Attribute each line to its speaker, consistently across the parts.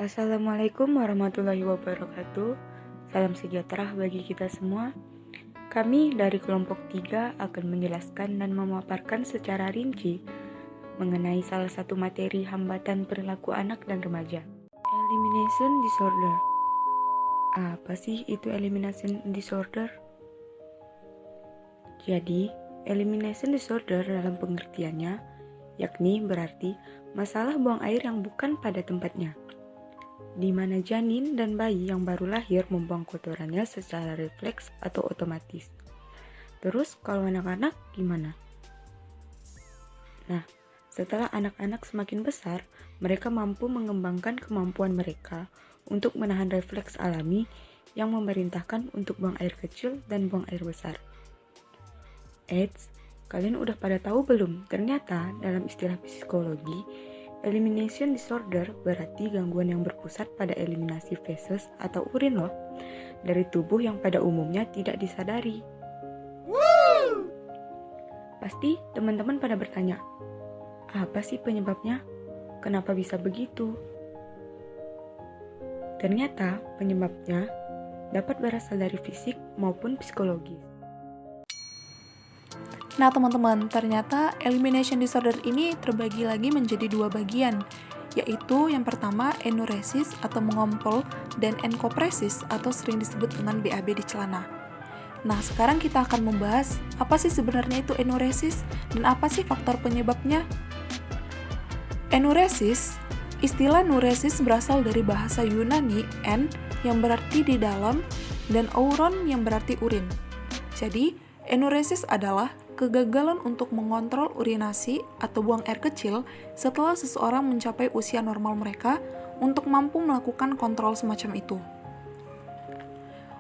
Speaker 1: Assalamualaikum warahmatullahi wabarakatuh. Salam sejahtera bagi kita semua. Kami dari kelompok 3 akan menjelaskan dan memaparkan secara rinci mengenai salah satu materi hambatan perilaku anak dan remaja. Elimination disorder. Apa sih itu elimination disorder? Jadi, elimination disorder dalam pengertiannya yakni berarti masalah buang air yang bukan pada tempatnya, di mana janin dan bayi yang baru lahir membuang kotorannya secara refleks atau otomatis. Terus kalau anak-anak gimana? Nah, setelah anak-anak semakin besar, mereka mampu mengembangkan kemampuan mereka untuk menahan refleks alami yang memerintahkan untuk buang air kecil dan buang air besar. Eits, kalian udah pada tahu belum? Ternyata dalam istilah psikologi, elimination disorder berarti gangguan yang berpusat pada eliminasi feses atau urin loh, dari tubuh yang pada umumnya tidak disadari. Woo! Pasti teman-teman pada bertanya, apa sih penyebabnya? Kenapa bisa begitu? Ternyata penyebabnya dapat berasal dari fisik maupun psikologis.
Speaker 2: Nah teman-teman, ternyata elimination disorder ini terbagi lagi menjadi dua bagian, yaitu yang pertama enuresis atau mengompol dan enkopresis atau sering disebut dengan BAB di celana. Nah sekarang kita akan membahas apa sih sebenarnya itu enuresis dan apa sih faktor penyebabnya. Enuresis, istilah nuresis berasal dari bahasa Yunani en yang berarti di dalam dan ouron yang berarti urin. Jadi enuresis adalah kegagalan untuk mengontrol urinasi atau buang air kecil setelah seseorang mencapai usia normal mereka untuk mampu melakukan kontrol semacam itu.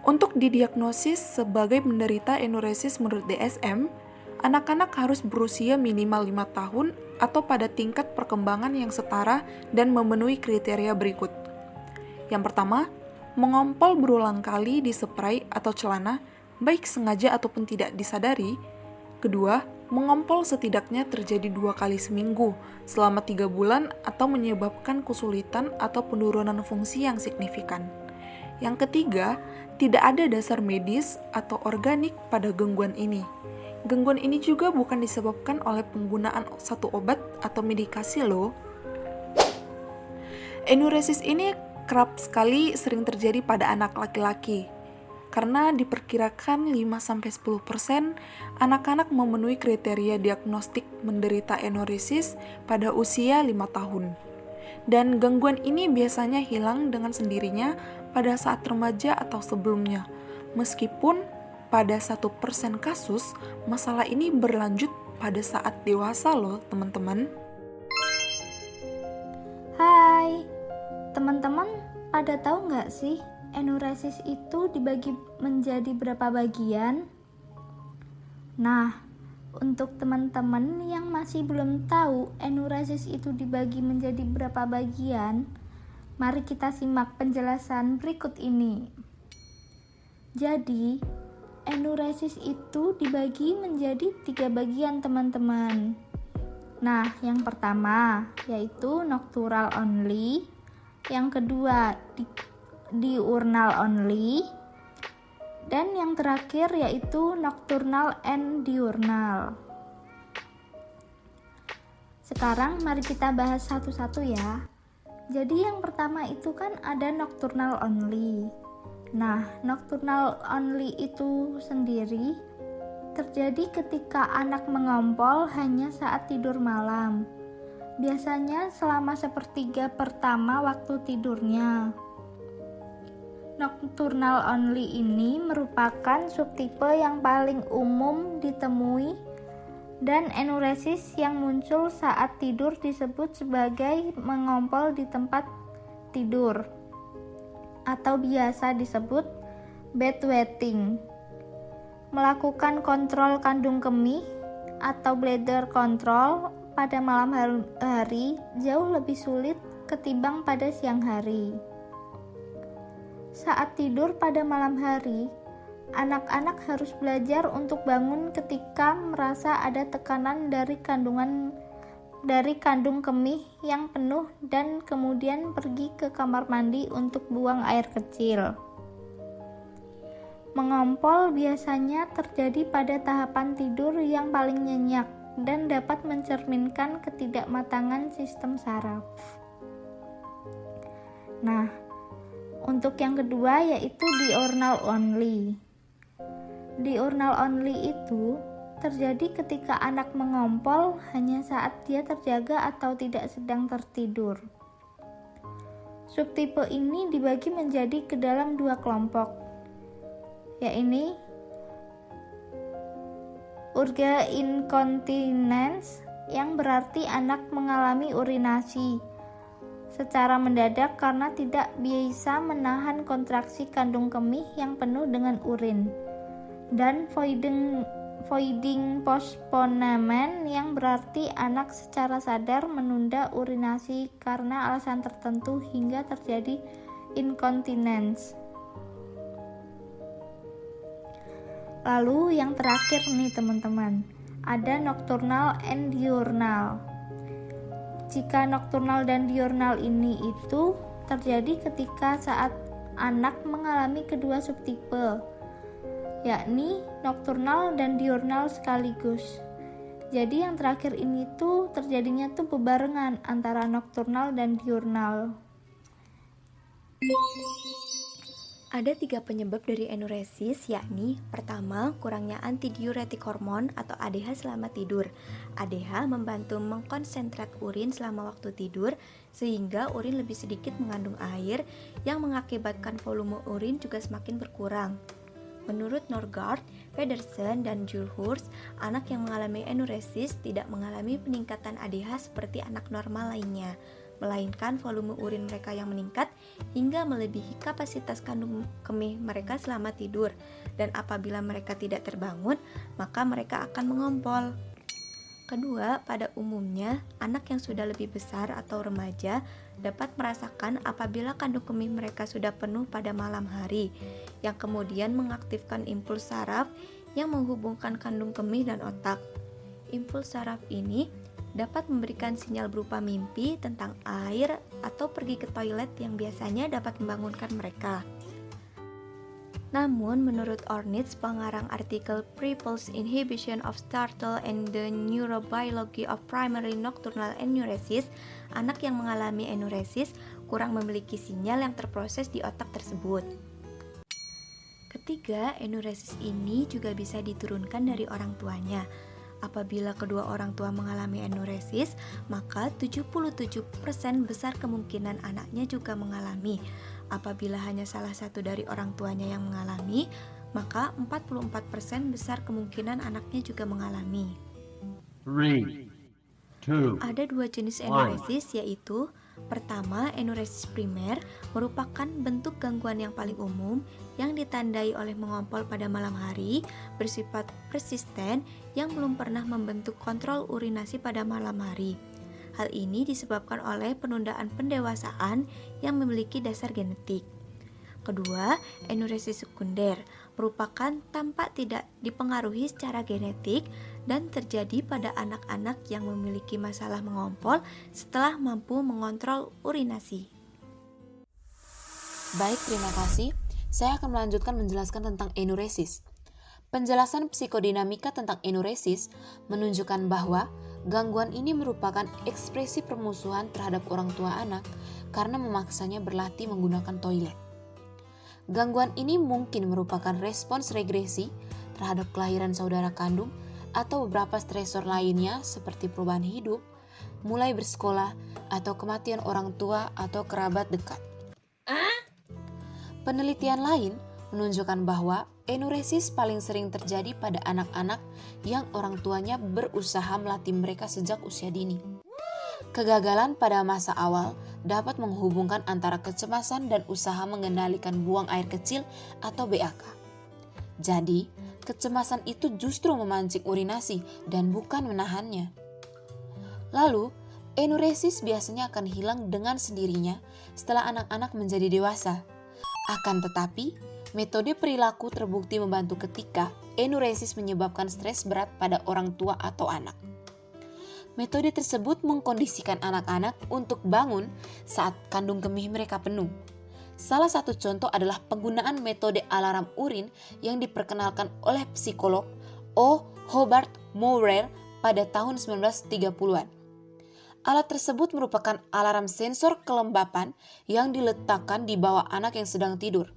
Speaker 2: Untuk didiagnosis sebagai penderita enuresis menurut DSM, anak-anak harus berusia minimal 5 tahun atau pada tingkat perkembangan yang setara dan memenuhi kriteria berikut. Yang pertama, mengompol berulang kali di spray atau celana, baik sengaja ataupun tidak disadari. Kedua, mengompol setidaknya terjadi 2 kali seminggu selama 3 bulan atau menyebabkan kesulitan atau penurunan fungsi yang signifikan. Yang ketiga, tidak ada dasar medis atau organik pada gangguan ini. Gangguan ini juga bukan disebabkan oleh penggunaan satu obat atau medikasi loh. Enuresis ini kerap sekali sering terjadi pada anak laki-laki. Karena diperkirakan 5-10% anak-anak memenuhi kriteria diagnostik menderita enuresis pada usia 5 tahun. Dan gangguan ini biasanya hilang dengan sendirinya pada saat remaja atau sebelumnya. Meskipun pada 1% kasus, masalah ini berlanjut pada saat dewasa loh teman-teman.
Speaker 3: Hai, teman-teman pada tahu nggak sih enuresis itu dibagi menjadi berapa bagian? Nah, untuk teman-teman yang masih belum tahu enuresis itu dibagi menjadi berapa bagian, mari kita simak penjelasan berikut ini. Jadi, enuresis itu dibagi menjadi 3 bagian teman-teman. Nah, yang pertama yaitu nocturnal only, yang kedua diurnal only, dan yang terakhir yaitu nocturnal and diurnal. Sekarang mari kita bahas satu-satu ya. Jadi yang pertama itu kan ada nocturnal only. Nah, nocturnal only itu sendiri terjadi ketika anak mengompol hanya saat tidur malam. Biasanya selama sepertiga pertama waktu tidurnya. Nocturnal only ini merupakan subtipe yang paling umum ditemui dan enuresis yang muncul saat tidur disebut sebagai mengompol di tempat tidur atau biasa disebut bedwetting. Melakukan kontrol kandung kemih atau bladder control pada malam hari jauh lebih sulit ketimbang pada siang hari. Saat tidur pada malam hari, anak-anak harus belajar untuk bangun ketika merasa ada tekanan dari kandungan dari kandung kemih yang penuh dan kemudian pergi ke kamar mandi untuk buang air kecil. Mengompol biasanya terjadi pada tahapan tidur yang paling nyenyak dan dapat mencerminkan ketidakmatangan sistem saraf. Nah, untuk yang kedua yaitu diurnal only. Diurnal only itu terjadi ketika anak mengompol hanya saat dia terjaga atau tidak sedang tertidur. Subtipe ini dibagi menjadi ke dalam dua kelompok, yaitu urge incontinence, yang berarti anak mengalami urinasi secara mendadak karena tidak bisa menahan kontraksi kandung kemih yang penuh dengan urin, dan voiding postponement, yang berarti anak secara sadar menunda urinasi karena alasan tertentu hingga terjadi incontinence. Lalu yang terakhir nih teman-teman, ada nocturnal and diurnal. Jika nocturnal dan diurnal ini itu terjadi ketika saat anak mengalami kedua subtipe, yakni nocturnal dan diurnal sekaligus. Jadi yang terakhir ini tuh terjadinya tuh bebarengan antara nocturnal dan diurnal.
Speaker 4: Ada 3 penyebab dari enuresis, yakni pertama, kurangnya antidiuretik hormon atau ADH selama tidur. ADH membantu mengkonsentrat urin selama waktu tidur sehingga urin lebih sedikit mengandung air yang mengakibatkan volume urin juga semakin berkurang. Menurut Norgaard, Pedersen, dan Jules, anak yang mengalami enuresis tidak mengalami peningkatan ADH seperti anak normal lainnya, melainkan volume urin mereka yang meningkat hingga melebihi kapasitas kandung kemih mereka selama tidur, dan apabila mereka tidak terbangun, maka mereka akan mengompol. Kedua, pada umumnya, anak yang sudah lebih besar atau remaja dapat merasakan apabila kandung kemih mereka sudah penuh pada malam hari, yang kemudian mengaktifkan impuls saraf yang menghubungkan kandung kemih dan otak. Impuls saraf ini dapat memberikan sinyal berupa mimpi tentang air atau pergi ke toilet yang biasanya dapat membangunkan mereka. Namun, menurut Ornitz, pengarang artikel Pre-Pulse Inhibition of Startle and the Neurobiology of Primary Nocturnal Enuresis, anak yang mengalami enuresis kurang memiliki sinyal yang terproses di otak tersebut. Ketiga, enuresis ini juga bisa diturunkan dari orang tuanya. Apabila kedua orang tua mengalami enuresis, maka 77% besar kemungkinan anaknya juga mengalami. Apabila hanya salah satu dari orang tuanya yang mengalami, maka 44% besar kemungkinan anaknya juga mengalami.
Speaker 5: 3, 2,
Speaker 4: Ada 2 jenis enuresis, yaitu pertama, enuresis primer merupakan bentuk gangguan yang paling umum yang ditandai oleh mengompol pada malam hari, bersifat persisten yang belum pernah membentuk kontrol urinasi pada malam hari. Hal ini disebabkan oleh penundaan pendewasaan yang memiliki dasar genetik. Kedua, enuresis sekunder merupakan tampak tidak dipengaruhi secara genetik dan terjadi pada anak-anak yang memiliki masalah mengompol setelah mampu mengontrol urinasi.
Speaker 6: Baik, terima kasih. Saya akan melanjutkan menjelaskan tentang enuresis. Penjelasan psikodinamika tentang enuresis menunjukkan bahwa gangguan ini merupakan ekspresi permusuhan terhadap orang tua anak karena memaksanya berlatih menggunakan toilet. Gangguan ini mungkin merupakan respons regresi terhadap kelahiran saudara kandung atau beberapa stresor lainnya seperti perubahan hidup, mulai bersekolah, atau kematian orang tua atau kerabat dekat. Penelitian lain menunjukkan bahwa enuresis paling sering terjadi pada anak-anak yang orang tuanya berusaha melatih mereka sejak usia dini. Kegagalan pada masa awal dapat menghubungkan antara kecemasan dan usaha mengendalikan buang air kecil atau BAK. Jadi, kecemasan itu justru memancing urinasi dan bukan menahannya. Lalu, enuresis biasanya akan hilang dengan sendirinya setelah anak-anak menjadi dewasa. Akan tetapi, metode perilaku terbukti membantu ketika enuresis menyebabkan stres berat pada orang tua atau anak. Metode tersebut mengkondisikan anak-anak untuk bangun saat kandung kemih mereka penuh. Salah satu contoh adalah penggunaan metode alarm urin yang diperkenalkan oleh psikolog O. Hobart Mowrer pada tahun 1930-an. Alat tersebut merupakan alarm sensor kelembapan yang diletakkan di bawah anak yang sedang tidur.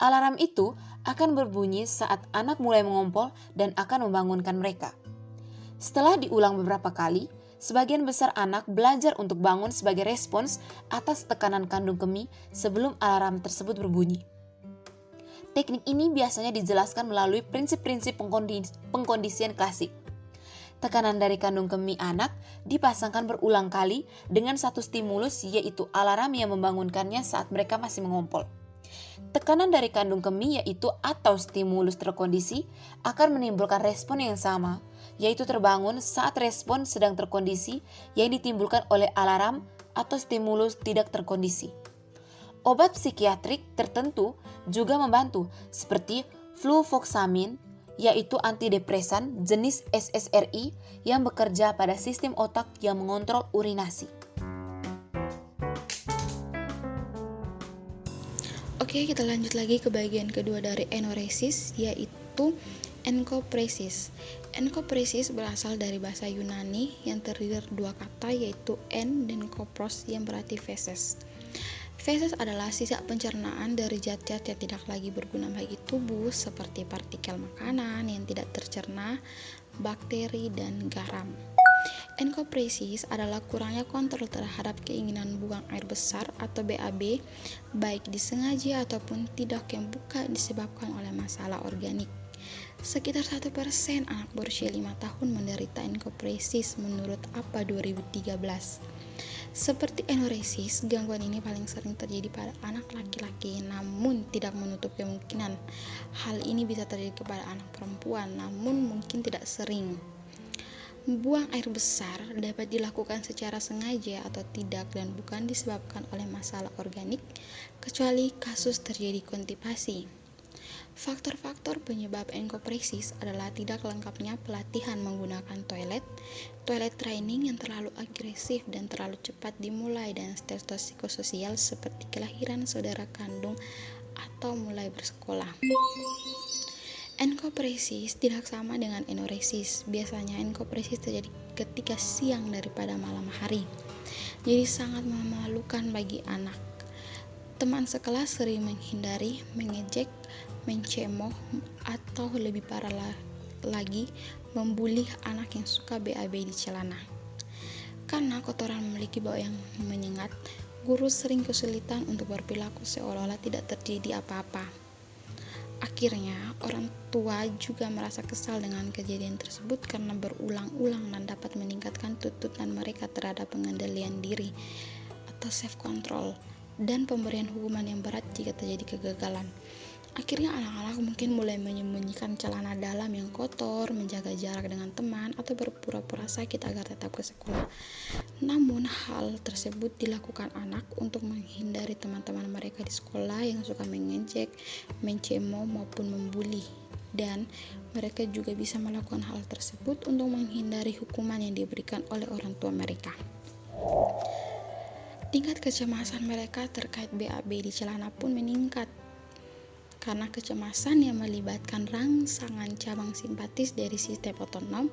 Speaker 6: Alarm itu akan berbunyi saat anak mulai mengompol dan akan membangunkan mereka. Setelah diulang beberapa kali, sebagian besar anak belajar untuk bangun sebagai respons atas tekanan kandung kemih sebelum alarm tersebut berbunyi. Teknik ini biasanya dijelaskan melalui prinsip-prinsip pengkondisian klasik. Tekanan dari kandung kemih anak dipasangkan berulang kali dengan satu stimulus, yaitu alarm yang membangunkannya saat mereka masih mengompol. Tekanan dari kandung kemih yaitu atau stimulus terkondisi akan menimbulkan respon yang sama, yaitu terbangun saat respon sedang terkondisi yang ditimbulkan oleh alarm atau stimulus tidak terkondisi. Obat psikiatrik tertentu juga membantu, seperti fluvoxamine, yaitu antidepresan jenis SSRI yang bekerja pada sistem otak yang mengontrol urinasi.
Speaker 7: Oke, kita lanjut lagi ke bagian kedua dari enoresis, yaitu enkopresis. Enkopresis berasal dari bahasa Yunani yang terdiri dari dua kata, yaitu en dan kopros yang berarti feses. Feses adalah sisa pencernaan dari zat-zat yang tidak lagi berguna bagi tubuh seperti partikel makanan yang tidak tercerna, bakteri, dan garam. Enkopresis adalah kurangnya kontrol terhadap keinginan buang air besar atau BAB, baik disengaja ataupun tidak, yang bukan disebabkan oleh masalah organik. Sekitar 1% anak berusia 5 tahun menderita enkopresis menurut APA 2013. Seperti enoresis, gangguan ini paling sering terjadi pada anak laki-laki, namun tidak menutup kemungkinan hal ini bisa terjadi kepada anak perempuan, namun mungkin tidak sering. Buang air besar dapat dilakukan secara sengaja atau tidak dan bukan disebabkan oleh masalah organik, kecuali kasus terjadi konstipasi. Faktor-faktor penyebab enkopresis adalah tidak lengkapnya pelatihan menggunakan toilet training yang terlalu agresif dan terlalu cepat dimulai, dan status psikososial seperti kelahiran saudara kandung atau mulai bersekolah. Enkopresis tidak sama dengan enoresis. Biasanya enkopresis terjadi ketika siang daripada malam hari, jadi sangat memalukan bagi anak. Teman sekelas sering menghindari, mengejek, mencemooh, atau lebih parah lagi, membuli anak yang suka BAB di celana. Karena kotoran memiliki bau yang menyengat, guru sering kesulitan untuk berperilaku seolah-olah tidak terjadi apa-apa. Akhirnya, orang tua juga merasa kesal dengan kejadian tersebut karena berulang-ulang dan dapat meningkatkan tuntutan mereka terhadap pengendalian diri atau self-control dan pemberian hukuman yang berat jika terjadi kegagalan. Akhirnya anak-anak mungkin mulai menyembunyikan celana dalam yang kotor, menjaga jarak dengan teman, atau berpura-pura sakit agar tetap ke sekolah. Namun hal tersebut dilakukan anak untuk menghindari teman-teman mereka di sekolah yang suka mengejek, mencemooh maupun membuli. Dan mereka juga bisa melakukan hal tersebut untuk menghindari hukuman yang diberikan oleh orang tua mereka. Tingkat kecemasan mereka terkait BAB di celana pun meningkat. Karena kecemasan yang melibatkan rangsangan cabang simpatis dari sistem otonom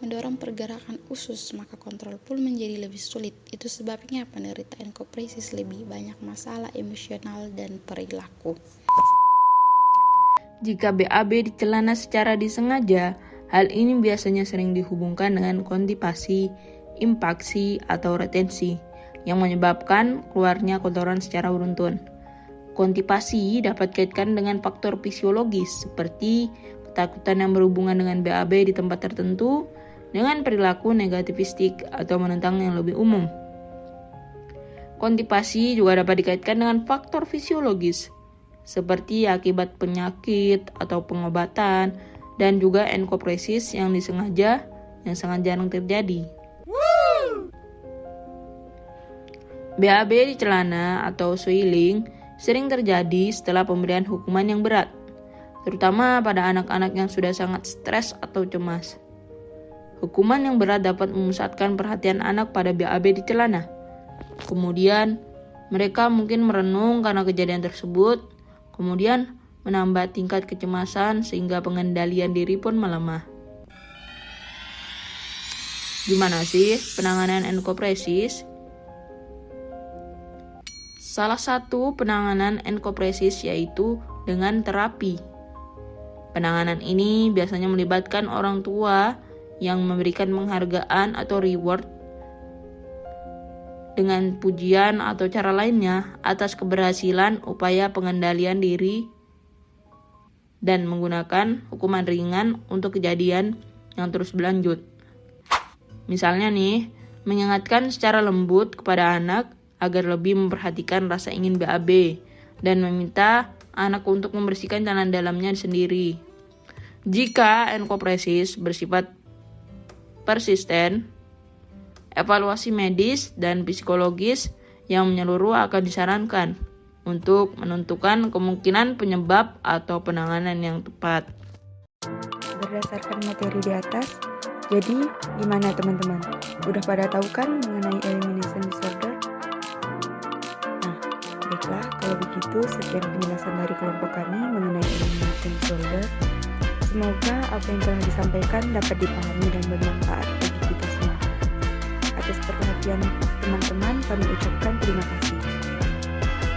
Speaker 7: mendorong pergerakan usus, maka kontrol pun menjadi lebih sulit. Itu sebabnya penderita enkopresis lebih banyak masalah emosional dan perilaku.
Speaker 1: Jika BAB di celana secara disengaja, hal ini biasanya sering dihubungkan dengan konstipasi, impaksi, atau retensi, yang menyebabkan keluarnya kotoran secara beruntun. Konstipasi dapat dikaitkan dengan faktor fisiologis seperti ketakutan yang berhubungan dengan BAB di tempat tertentu, dengan perilaku negativistik atau menentang yang lebih umum. Konstipasi juga dapat dikaitkan dengan faktor fisiologis seperti akibat penyakit atau pengobatan, dan juga enkopresis yang disengaja yang sangat jarang terjadi. BAB di celana atau soiling sering terjadi setelah pemberian hukuman yang berat, terutama pada anak-anak yang sudah sangat stres atau cemas.
Speaker 8: Hukuman yang berat dapat memusatkan perhatian anak pada BAB di celana. Kemudian, mereka mungkin merenung karena kejadian tersebut, kemudian menambah tingkat kecemasan sehingga pengendalian diri pun melemah. Gimana sih penanganan enkopresis? Salah satu penanganan enkopresis yaitu dengan terapi. Penanganan ini biasanya melibatkan orang tua yang memberikan penghargaan atau reward dengan pujian atau cara lainnya atas keberhasilan upaya pengendalian diri dan menggunakan hukuman ringan untuk kejadian yang terus berlanjut. Misalnya nih, mengingatkan secara lembut kepada anak agar lebih memperhatikan rasa ingin BAB dan meminta anak untuk membersihkan celana dalamnya sendiri. Jika enkopresis bersifat persisten, evaluasi medis dan psikologis yang menyeluruh akan disarankan untuk menentukan kemungkinan penyebab atau penanganan yang tepat.
Speaker 1: Berdasarkan materi di atas, jadi gimana teman-teman? Udah pada tahu kan mengenai elimination disorder? Nah, baiklah kalau begitu sekian penjelasan dari kelompok kami mengenai elimination disorder. Semoga apa yang telah disampaikan dapat dipahami dan bermanfaat bagi kita semua. Atas perhatian teman-teman, kami ucapkan terima kasih.